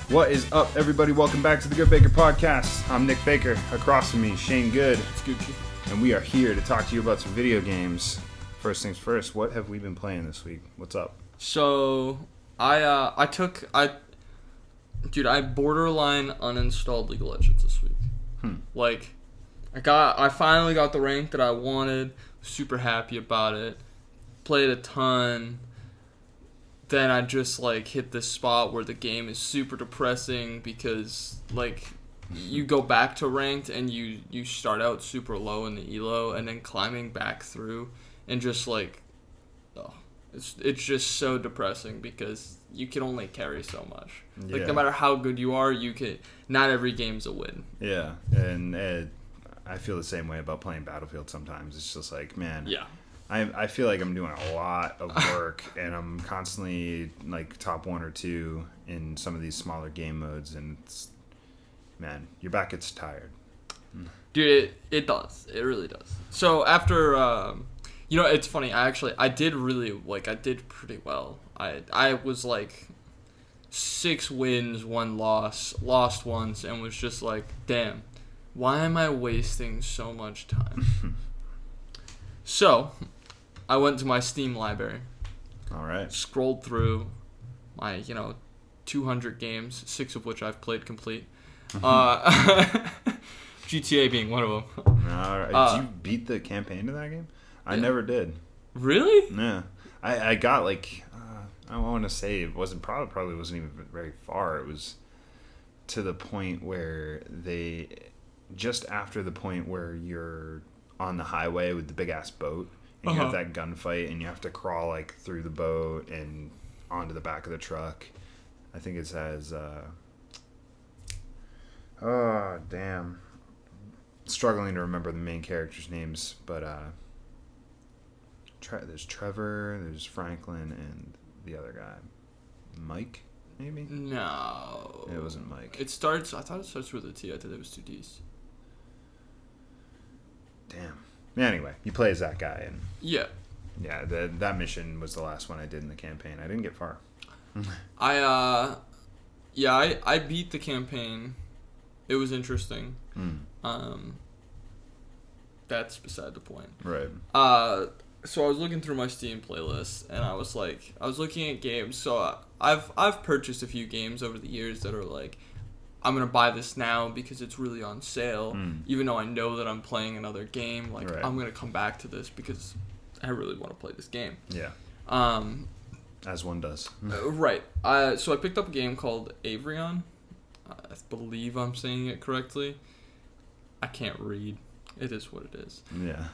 What is up, everybody? Welcome back to the GoodeBaker Podcast. I'm Nick Baker. Across from me, Shane Good. It's Gucci. And we are here to talk to you about some video games. First things first, what have we been playing this week? What's up? So, I borderline uninstalled League Legends this week. I finally got the rank that I wanted. Super happy about it. Played a ton. Then I just hit this spot where the game is super depressing because you go back to ranked and you start out super low in the elo and then climbing back through and just it's just so depressing because you can only carry so much. No matter how good you are, not every game's a win. Yeah, and I feel the same way about playing Battlefield sometimes. It's just man. Yeah. I feel like I'm doing a lot of work and I'm constantly top 1 or 2 in some of these smaller game modes, and your back gets tired. Dude, it does. It really does. So after, it's funny. I did pretty well. I was 6 wins, 1 loss, lost once, and was just damn, why am I wasting so much time? So, I went to my Steam library. All right. Scrolled through my, 200 games, 6 of which I've played complete. GTA being one of them. All right. Did you beat the campaign of that game? I never did. Really? Yeah. I got I want to say it probably wasn't even very far. It was to the point where just after the point where you're on the highway with the big ass boat and you have that gunfight and you have to crawl through the boat and onto the back of the truck. I think it says struggling to remember the main characters' names, but there's Trevor, there's Franklin, and the other guy, Mike, maybe? No, it wasn't Mike. I thought it starts with a T. I thought it was 2 Ds. Damn. Anyway, you play as that guy, and yeah, that mission was the last one I did in the campaign. I didn't get far. I beat the campaign. It was interesting. That's beside the point. Right. So I was looking through my Steam playlist, and I was looking at games. So I've purchased a few games over the years that are I'm gonna buy this now because it's really on sale, even though I know that I'm playing another game. Right. I'm gonna come back to this because I really want to play this game. Yeah. As one does. Right. So I picked up a game called Avery. I believe I'm saying it correctly. I can't read. It is what it is. Yeah.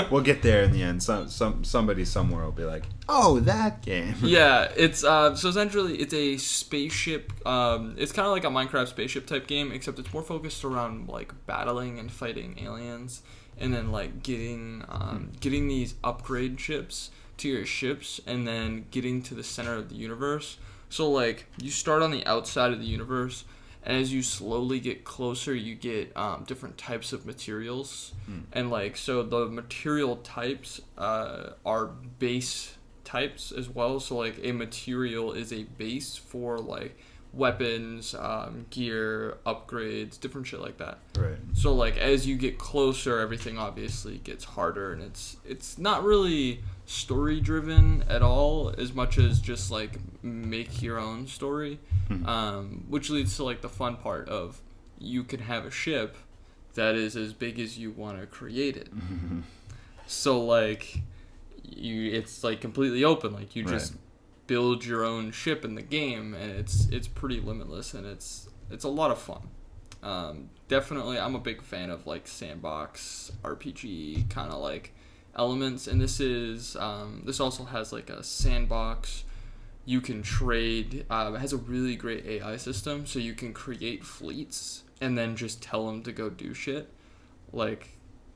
We'll get there in the end. Somebody somewhere will be like, oh, that game. Yeah, it's so essentially it's a spaceship. It's kind of like a Minecraft spaceship type game, except it's more focused around battling and fighting aliens, and then getting these upgrade chips to your ships, and then getting to the center of the universe. So you start on the outside of the universe. And as you slowly get closer, you get different types of materials. And so the material types are base types as well. So a material is a base for weapons, gear, upgrades, different shit like that. Right. So as you get closer, everything obviously gets harder, and it's not really story driven at all as much as just make your own story, which leads to the fun part of you can have a ship that is as big as you want to create it. So it's completely open, you just build your own ship in the game, and it's pretty limitless, and it's a lot of fun. Definitely I'm a big fan of sandbox RPG kind of elements, and this also has a sandbox. You can trade. It has a really great AI system, so you can create fleets and then just tell them to go do shit,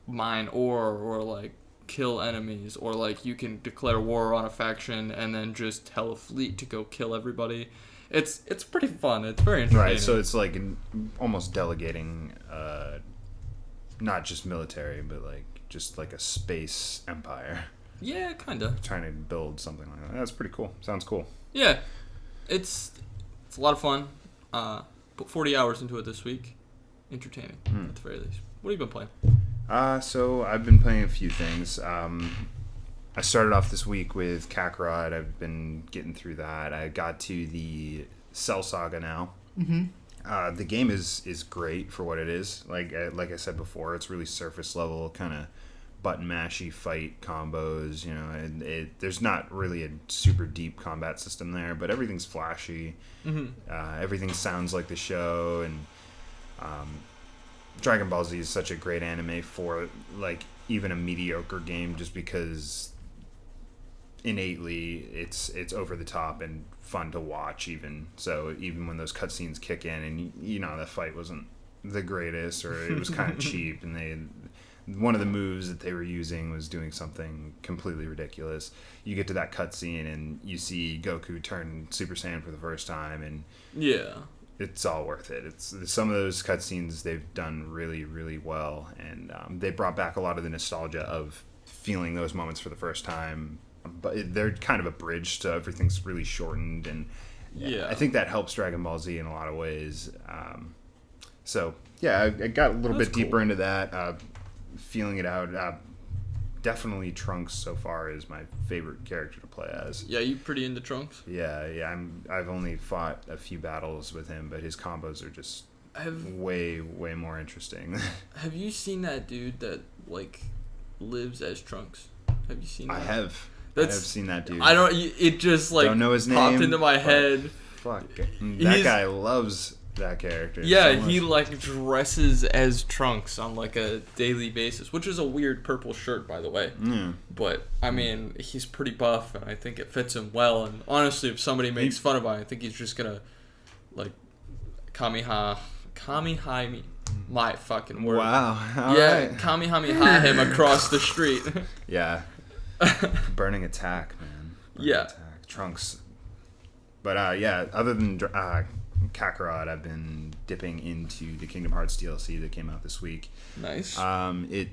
mine ore or kill enemies, or you can declare war on a faction and then just tell a fleet to go kill everybody. It's pretty fun. It's very entertaining. Right, so it's almost delegating, not just military, but just a space empire. Yeah, kind of. Trying to build something like that. That's pretty cool. Sounds cool. Yeah. It's a lot of fun. Put 40 hours into it this week. Entertaining, at the very least. What have you been playing? So I've been playing a few things. I started off this week with Kakarot. I've been getting through that. I got to the Cell Saga now. Mm-hmm. The game is great for what it is. Like I said before, it's really surface level, kind of button mashy fight combos. You know, and there's not really a super deep combat system there, but everything's flashy. Mm-hmm. Everything sounds like the show, and Dragon Ball Z is such a great anime for like even a mediocre game, just because innately it's over the top and fun to watch. Even when those cutscenes kick in and you know the fight wasn't the greatest, or it was kind of cheap, and one of the moves that they were using was doing something completely ridiculous. You get to that cutscene and you see Goku turn Super Saiyan for the first time, and it's all worth it. It's some of those cutscenes they've done really, really well, and they brought back a lot of the nostalgia of feeling those moments for the first time. But they're kind of abridged, so everything's really shortened, and I think that helps Dragon Ball Z in a lot of ways. I got a little bit deeper into that, feeling it out. Definitely Trunks so far is my favorite character to play as. Yeah, you pretty into Trunks? Yeah. I've only fought a few battles with him, but his combos are just way more interesting. Have you seen that dude that like lives as Trunks? Have you seen that? I have. I've seen that dude. It just like don't know his name, popped into my head. Fuck. That guy loves that character. Yeah, so he like dresses as Trunks on like a daily basis, which is a weird purple shirt, by the way. But I mean, he's pretty buff, and I think it fits him well. And honestly, if somebody makes fun of him, I think he's just gonna like Kamehameha me. My fucking word. Wow. All right. Kamehameha him across the street. Yeah. Burning attack, man. Attack. Trunks. But other than Kakarot, I've been dipping into the Kingdom Hearts DLC that came out this week. Nice. It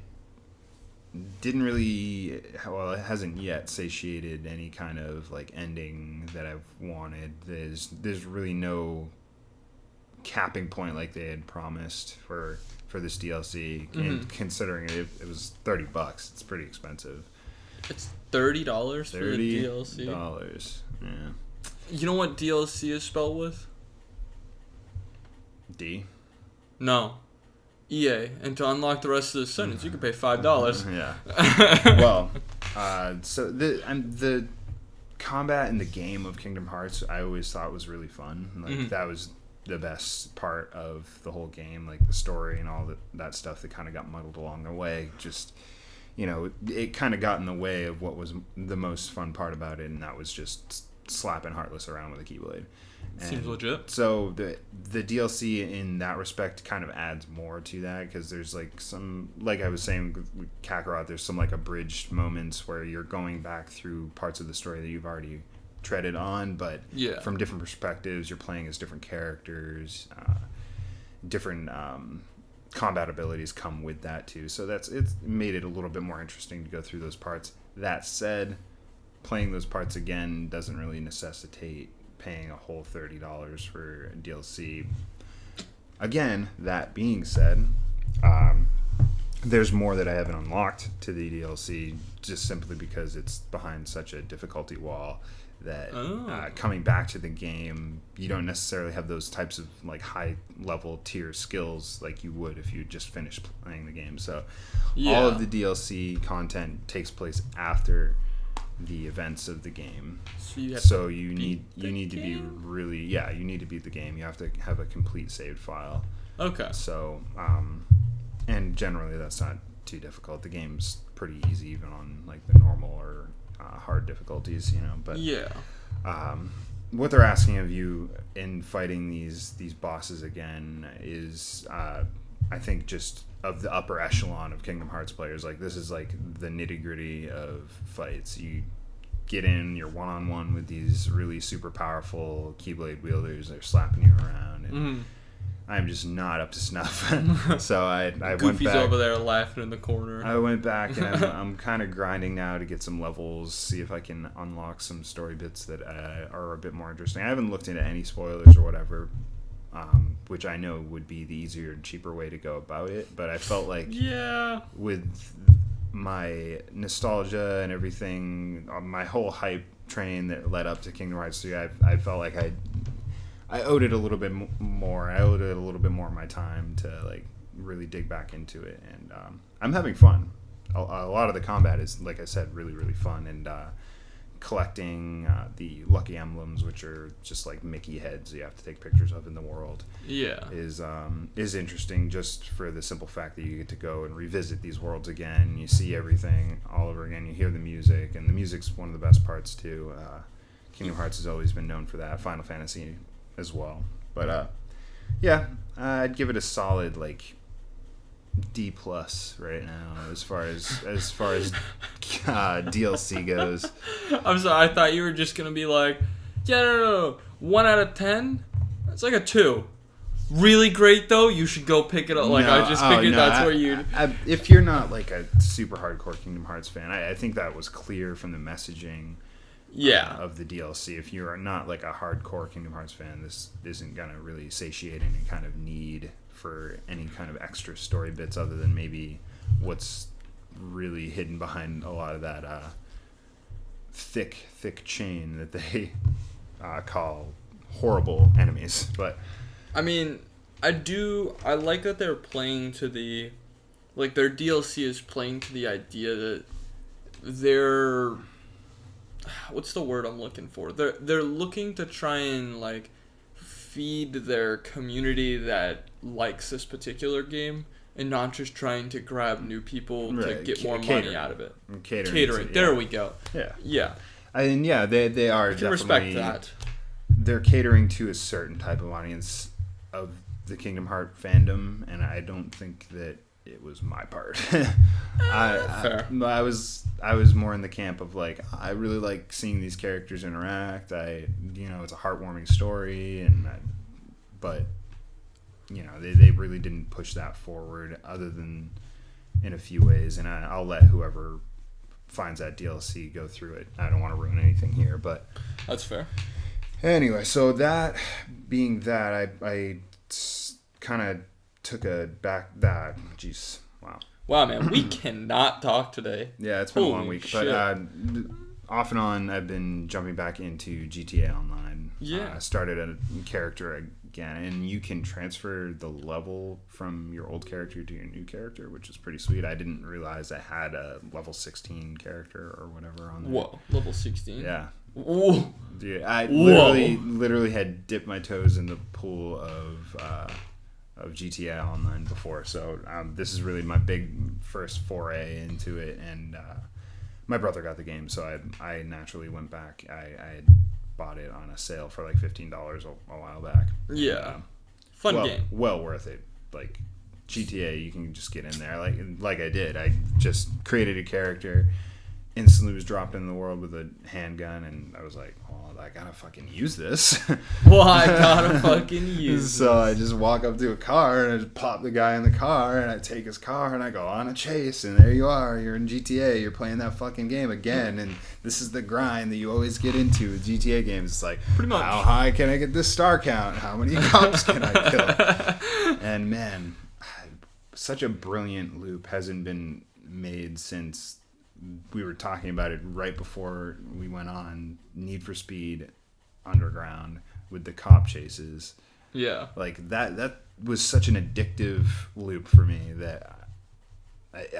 didn't really, it hasn't yet satiated any kind of like ending that I've wanted. There's really no capping point like they had promised for this DLC, and considering it was $30, it's pretty expensive. It's $30 for the DLC. $30, yeah. You know what DLC is spelled with? D. No. EA. And to unlock the rest of the sentence, you can pay $5. Yeah. Well, so the combat in the game of Kingdom Hearts, I always thought was really fun. Like that was the best part of the whole game, like the story and all that stuff that kind of got muddled along the way. Just, you know, it kind of got in the way of what was the most fun part about it, and that was just slapping Heartless around with a Keyblade. Seems legit. So the DLC in that respect kind of adds more to that, because there's like some, like I was saying with Kakarot, there's some like abridged moments where you're going back through parts of the story that you've already treaded on, but from different perspectives. You're playing as different characters. Different combat abilities come with that too, so it's made it a little bit more interesting to go through those parts. That said, playing those parts again doesn't really necessitate paying a whole $30 for DLC. Again, that being said, there's more that I haven't unlocked to the DLC, just simply because it's behind such a difficulty wall that coming back to the game, you don't necessarily have those types of like high level tier skills like you would if you just finished playing the game. So all of the DLC content takes place after the events of the game. So you need to be really you need to beat the game. You have to have a complete saved file. Okay. So and generally that's not too difficult. The game's pretty easy even on like the normal or hard difficulties, you know, but what they're asking of you in fighting these bosses again is I think just of the upper echelon of Kingdom Hearts players. Like, this is like the nitty-gritty of fights. You get in, you're one-on-one with these really super powerful Keyblade wielders. They're slapping you around, and I'm just not up to snuff. So I Goofy's went back over there laughing in the corner. I went back, and I'm kind of grinding now to get some levels, see if I can unlock some story bits that are a bit more interesting. I haven't looked into any spoilers or whatever, which I know would be the easier and cheaper way to go about it. But I felt like with my nostalgia and everything, my whole hype train that led up to Kingdom Hearts 3, I felt like I owed it a little bit more. I owed it a little bit more of my time to like really dig back into it, and I'm having fun. A lot of the combat is, like I said, really, really fun, and collecting the lucky emblems, which are just like Mickey heads you have to take pictures of in the world, is interesting, just for the simple fact that you get to go and revisit these worlds again. You see everything all over again. You hear the music, and the music's one of the best parts too. Kingdom Hearts has always been known for that. Final Fantasy as well, but I'd give it a solid like D+ right now as far as DLC goes. I'm sorry, I thought you were just gonna be like, no, 1 out of 10. It's like a 2. Really great though. You should go pick it up. Like no, I just figured that's where you'd. If you're not like a super hardcore Kingdom Hearts fan, I think that was clear from the messaging. Of the DLC. If you are not like a hardcore Kingdom Hearts fan, this isn't gonna really satiate any kind of need for any kind of extra story bits, other than maybe what's really hidden behind a lot of that thick chain that they call horrible enemies. But I mean, I like that they're playing to the, like, their DLC is playing to the idea that they're, what's the word I'm looking for? They're looking to try and like feed their community that likes this particular game, and not just trying to grab new people to get more money out of it. Catering. There we go. Yeah. I mean, they are definitely. Respect that. They're catering to a certain type of audience of the Kingdom Hearts fandom, and I don't think that it was my part. Fair. I was more in the camp of like, I really like seeing these characters interact. It's a heartwarming story, but they really didn't push that forward, other than in a few ways. And I'll let whoever finds that DLC go through it. I don't want to ruin anything here, but that's fair. Anyway, so that being that, I kind of took a back that. Jeez, wow, man, we cannot talk today. Yeah, it's been a long week, shit. But off and on, I've been jumping back into GTA Online. Yeah, I started a character again, and you can transfer the level from your old character to your new character, which is pretty sweet. I didn't realize I had a level 16 character or whatever on there. Whoa, level 16? Yeah. Whoa. Dude, I literally had dipped my toes in the pool of GTA Online before, so this is really my big first foray into it, and my brother got the game, so I naturally went back. I had bought it on a sale for like $15 a while back. Yeah, fun game. Well worth it. Like GTA, you can just get in there like I did. I just created a character, instantly was dropped in the world with a handgun, and I was like, I gotta fucking use this. Well, I gotta fucking use this. So I just walk up to a car, and I just pop the guy in the car, and I take his car, and I go on a chase, and there you are. You're in GTA. You're playing that fucking game again, and this is the grind that you always get into with GTA games. It's like, pretty much, how high can I get this star count? How many cops can I kill? And man, such a brilliant loop hasn't been made since we were talking about it right before we went on Need for Speed Underground with the cop chases. Yeah. Like that was such an addictive loop for me that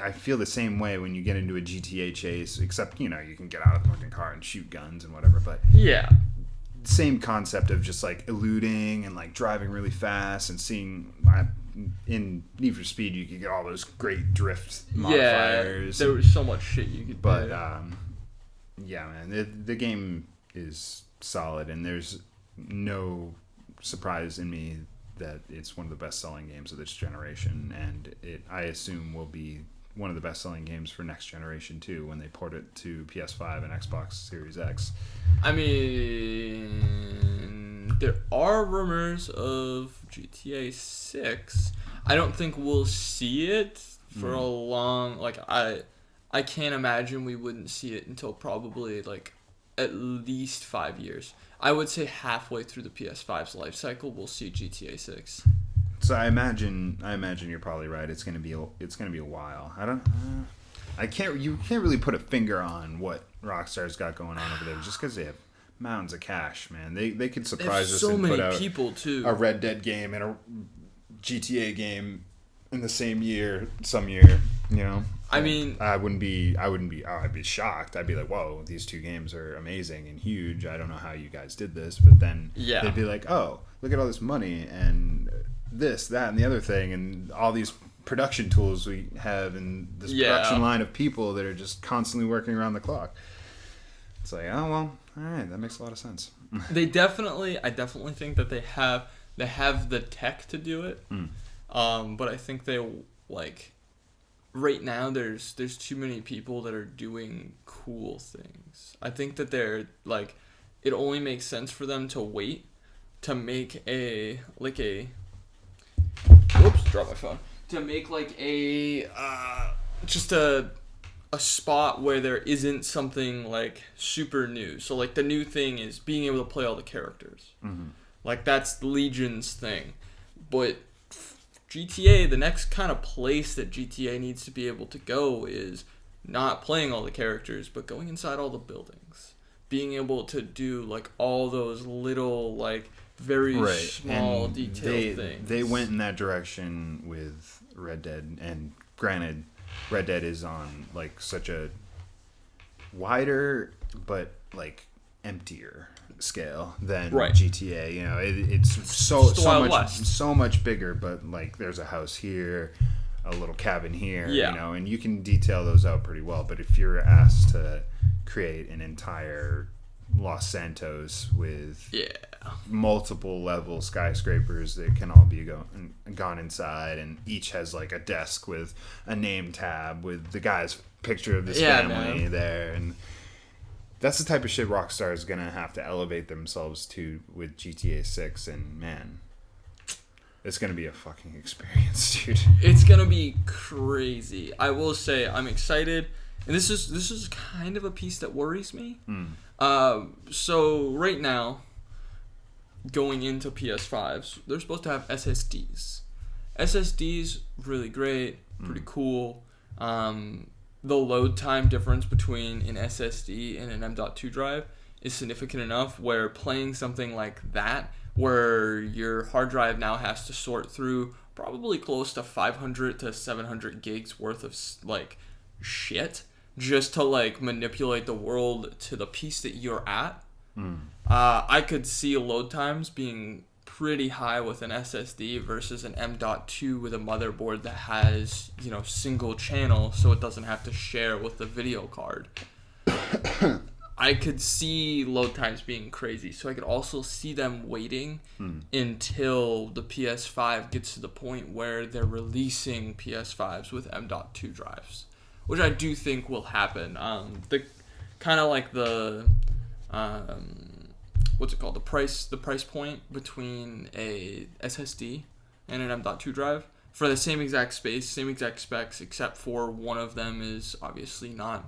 I feel the same way when you get into a GTA chase, except, you can get out of the fucking car and shoot guns and whatever, but yeah. Same concept of just like eluding and like driving really fast and seeing in Need for Speed you could get all those great drift modifiers. Yeah, there was so much shit you could do. But yeah, man, the game is solid, and there's no surprise in me that it's one of the best-selling games of this generation, and I assume will be one of the best-selling games for next generation too when they port it to PS5 and Xbox Series X. I mean, there are rumors of GTA 6. I don't think we'll see it for a long... Like, I can't imagine we wouldn't see it until probably, like, at least 5 years. I would say halfway through the PS5's life cycle, we'll see GTA 6. So I imagine you're probably right. It's gonna be a while. You can't really put a finger on what Rockstar's got going on over there just because they have mountains of cash, man. They could surprise us and put out people too. A Red Dead game and a GTA game in the same year, some year, you know. I mean, I'd be shocked. I'd be like, whoa, these two games are amazing and huge. I don't know how you guys did this, but then they'd be like, oh, look at all this money and this, that, and the other thing, and all these production tools we have, and this production line of people that are just constantly working around the clock. It's like, oh well, all right, that makes a lot of sense. I definitely think that they have the tech to do it. But I think they right now there's too many people that are doing cool things. I think that they're like, it only makes sense for them to wait to make drop my phone. To make like just a spot where there isn't something like super new. So like the new thing is being able to play all the characters. Like that's Legion's thing. But GTA, the next kind of place that GTA needs to be able to go is not playing all the characters, but going inside all the buildings. Being able to do like all those little like very small detailed things. They went in that direction with Red Dead, and granted, Red Dead is on like such a wider but like emptier scale than GTA. You know, it's so much bigger, but like there's a house here, a little cabin here, you know, and you can detail those out pretty well. But if you're asked to create an entire Los Santos with multiple level skyscrapers that can all be gone inside, and each has like a desk with a name tab with the guy's picture of his family there, and that's the type of shit Rockstar is gonna have to elevate themselves to with GTA 6, and man, it's gonna be a fucking experience, dude. It's gonna be crazy. I will say I'm excited, and this is kind of a piece that worries me. So right now, going into PS5s, they're supposed to have SSDs. SSDs, really great, pretty cool. The load time difference between an SSD and an M.2 drive is significant enough where playing something like that, where your hard drive now has to sort through probably close to 500 to 700 gigs worth of like shit just to like manipulate the world to the piece that you're at. I could see load times being pretty high with an SSD versus an M.2 with a motherboard that has, you know, single channel, so it doesn't have to share with the video card. I could see load times being crazy, so I could also see them waiting until the PS5 gets to the point where they're releasing PS5s with M.2 drives, which I do think will happen. The kind of like the what's it called? The price point between a SSD and an M.2 drive for the same exact space, same exact specs, except for one of them is obviously not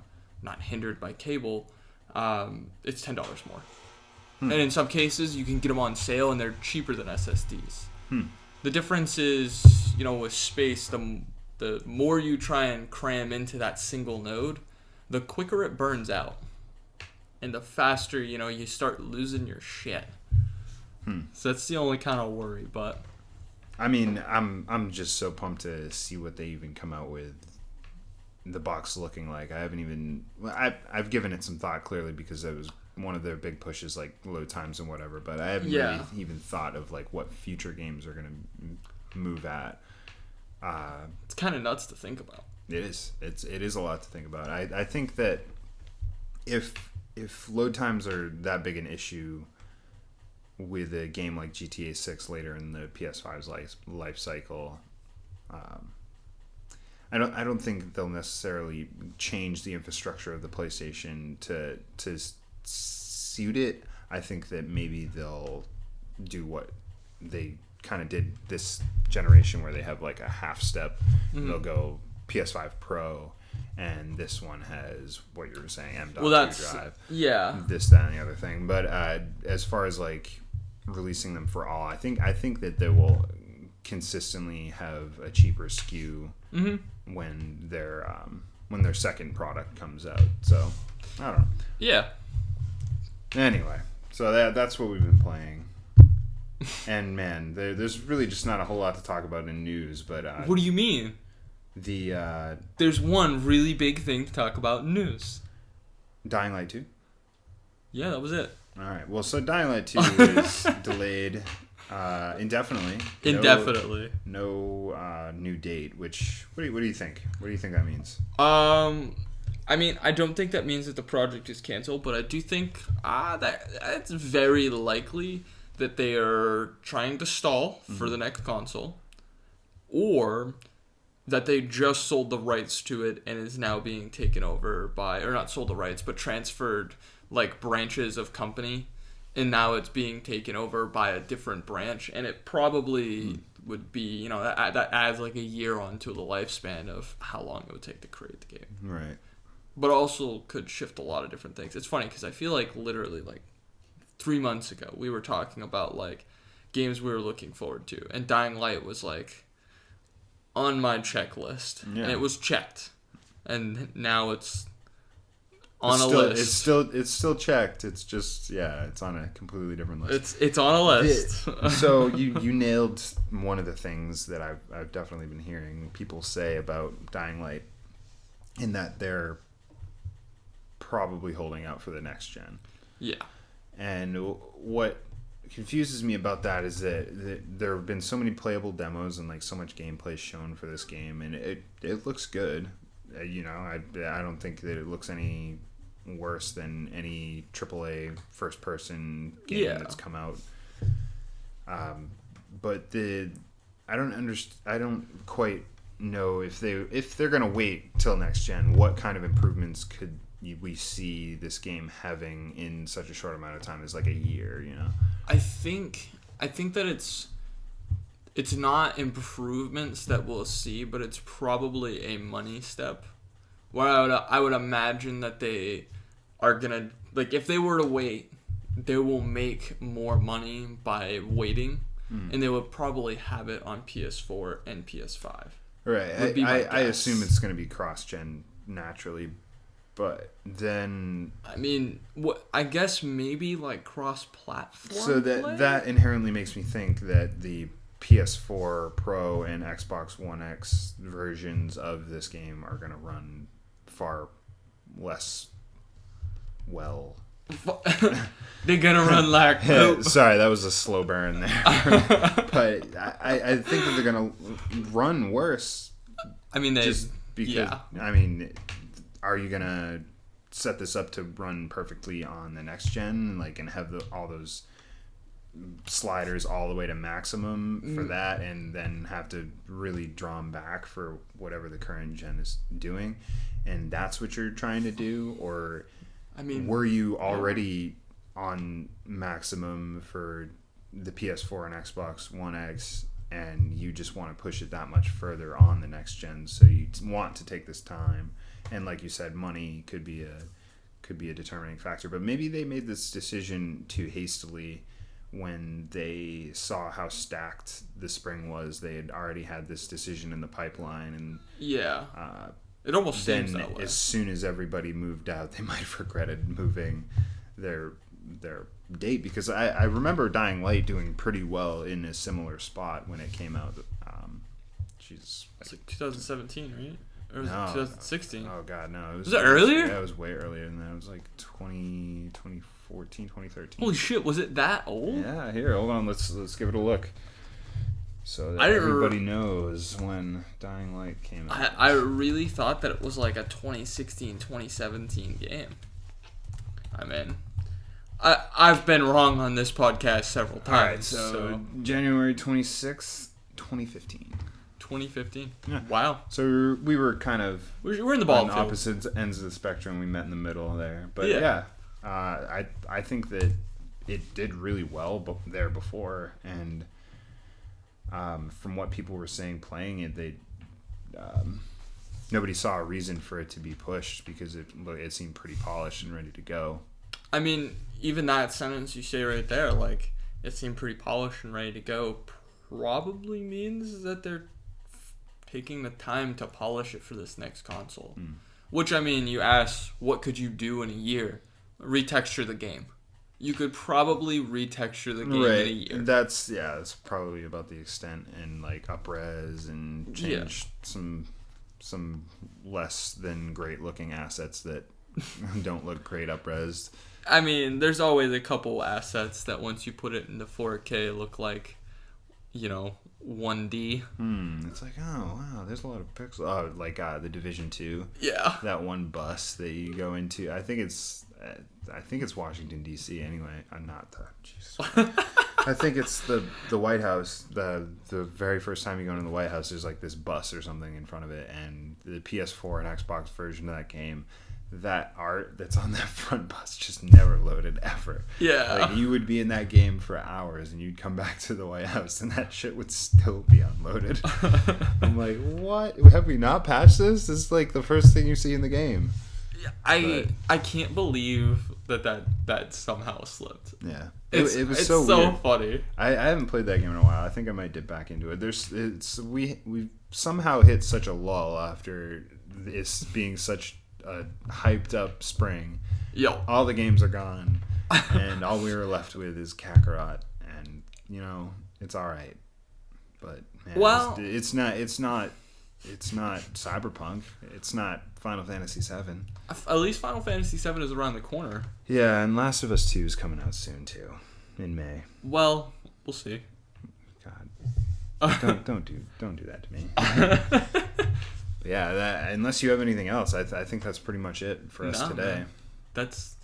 hindered by cable. It's $10 more, and in some cases you can get them on sale and they're cheaper than SSDs. The difference is, you know, with space, the more you try and cram into that single node, the quicker it burns out. And the faster, you know, you start losing your shit. So that's the only kind of worry, but I mean, I'm just so pumped to see what they even come out with the box looking like. I've given it some thought, clearly, because it was one of their big pushes, like load times and whatever, but I haven't really even thought of like what future games are going to move at. It's kind of nuts to think about. It is. It is a lot to think about. I think that if load times are that big an issue with a game like GTA 6 later in the PS5's life cycle, I don't think they'll necessarily change the infrastructure of the PlayStation to suit it. I think that maybe they'll do what they kind of did this generation, where they have like a half step. They'll go PS5 Pro and this one has what you were saying, M.2 Well, that's drive. Yeah. This, that, and the other thing. But as far as like releasing them for all, I think that they will consistently have a cheaper SKU when their second product comes out. So I don't know. Yeah. Anyway, so that's what we've been playing. And man, there's really just not a whole lot to talk about in news. But what do you mean? There's one really big thing to talk about in news. Dying Light 2? Yeah, that was it. All right. Well, so Dying Light 2 is delayed indefinitely. Indefinitely. No new date. Which what do you think? What do you think that means? I mean, I don't think that means that the project is canceled, but I do think that it's very likely that they are trying to stall for the next console, or that they just sold the rights to it and is now being taken over by, or not sold the rights, but transferred like branches of company, and now it's being taken over by a different branch, and it probably would be, that adds like a year onto the lifespan of how long it would take to create the game. Right. But also could shift a lot of different things. It's funny because I feel like literally like 3 months ago we were talking about like games we were looking forward to, and Dying Light was like on my checklist, and it was checked, and now it's on a list. It's still checked. It's just it's on a completely different list. It's on a list. So you nailed one of the things that I've definitely been hearing people say about Dying Light, in that they're probably holding out for the next gen. Yeah. And what confuses me about that is that there have been so many playable demos and like so much gameplay shown for this game, and it looks good. I don't think that it llooks any worse than any AAA first person game that's come out. But I don't quite know if they're gonna wait till next gen. What kind of improvements could we see this game having in such a short amount of time as like a year? I think that it's not improvements that we'll see, but it's probably a money step. Where I would imagine that they are gonna, like, if they were to wait, they will make more money by waiting, and they would probably have it on PS4 and PS5. Right. I assume it's gonna be cross-gen naturally. But then, I mean, I guess maybe like cross-platform. So that inherently makes me think that the PS4 Pro and Xbox One X versions of this game are going to run far less well. They're going to run like poop. Sorry, that was a slow burn there. But I think that they're going to run worse. I mean, just because. I mean, are you gonna set this up to run perfectly on the next gen, and have all those sliders all the way to maximum for that, and then have to really draw them back for whatever the current gen is doing, and that's what you're trying to do? Or were you already on maximum for the PS4 and Xbox One X, and you just want to push it that much further on the next gen, so you want to take this time? And like you said, money could be a determining factor. But maybe they made this decision too hastily when they saw how stacked the spring was. They had already had this decision in the pipeline, and it almost seems that way. As soon as everybody moved out, they might have regretted moving their date, because I remember Dying Light doing pretty well in a similar spot when it came out. It's like 2017, right? Or was it 2016? Oh, God, no. Was it earlier? Yeah, it was way earlier than that. It was like 2014, 2013. Holy shit, was it that old? Yeah, here, hold on. Let's give it a look. So that everybody knows when Dying Light came out. I really thought that it was like a 2016, 2017 game. I mean, I've been wrong on this podcast several times. All right, so January 26th, 2015. 2015. Yeah. Wow. So we were kind of we're in the ball on opposite ends of the spectrum. We met in the middle there, but I think that it did really well there before, and from what people were saying playing it, nobody saw a reason for it to be pushed because it seemed pretty polished and ready to go. I mean, even that sentence you say right there, like, it seemed pretty polished and ready to go, probably means that they're taking the time to polish it for this next console. Which, I mean, you ask, what could you do in a year? Retexture the game. You could probably retexture the game in a year. That's probably about the extent, and like up-res and change some less than great looking assets that don't look great up-res. I mean, there's always a couple assets that once you put it into 4K look like, 1D. It's like, oh wow, there's a lot of pixels. Oh, like the Division 2. Yeah. That one bus that you go into. I think it's Washington D.C. anyway. Not the Jesus. I think it's the White House. The very first time you go into the White House, there's like this bus or something in front of it, and the PS4 and Xbox version of that game. That art that's on that front bus just never loaded ever. Yeah. Like, you would be in that game for hours and you'd come back to the White House and that shit would still be unloaded. I'm like, what? Have we not patched this? This is like the first thing you see in the game. I can't believe that somehow slipped. Yeah. It's so weird. Funny. I haven't played that game in a while. I think I might dip back into it. We somehow hit such a lull after this being such a hyped up spring. Yo, all the games are gone, and all we were left with is Kakarot, and it's all right, but man, well, it's not Cyberpunk, it's not Final Fantasy VII. At least Final Fantasy VII is around the corner. Yeah, and Last of Us 2 is coming out soon too, in May. Well, we'll see. God, don't do that to me. Yeah, unless you have anything else, I think that's pretty much it for us today. Man.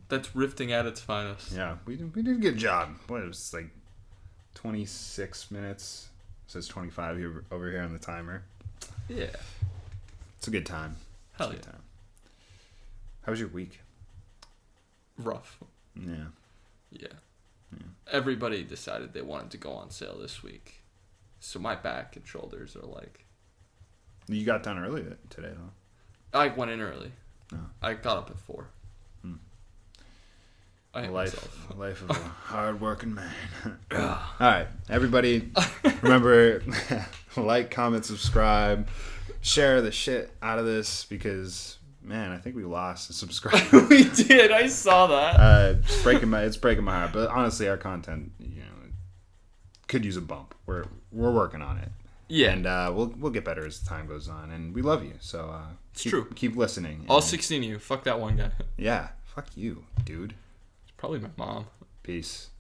That's rifting at its finest. Yeah, we did a good job. What, it was like 26 minutes. It says 25 over here on the timer. Yeah. It's a good time. Hell yeah. Time. How was your week? Rough. Yeah. Everybody decided they wanted to go on sale this week. So my back and shoulders are like... You got done early today, though. I went in early. Oh. I got up at 4. Life of a hard-working man. All right, everybody, remember, like, comment, subscribe, share the shit out of this because, man, I think we lost a subscriber. We did. I saw that. It's breaking my heart. But honestly, our content, could use a bump. We're working on it. Yeah, and we'll get better as time goes on, and we love you. So it's true. Keep listening. All 16 of you. Fuck that one guy. Yeah, fuck you, dude. It's probably my mom. Peace.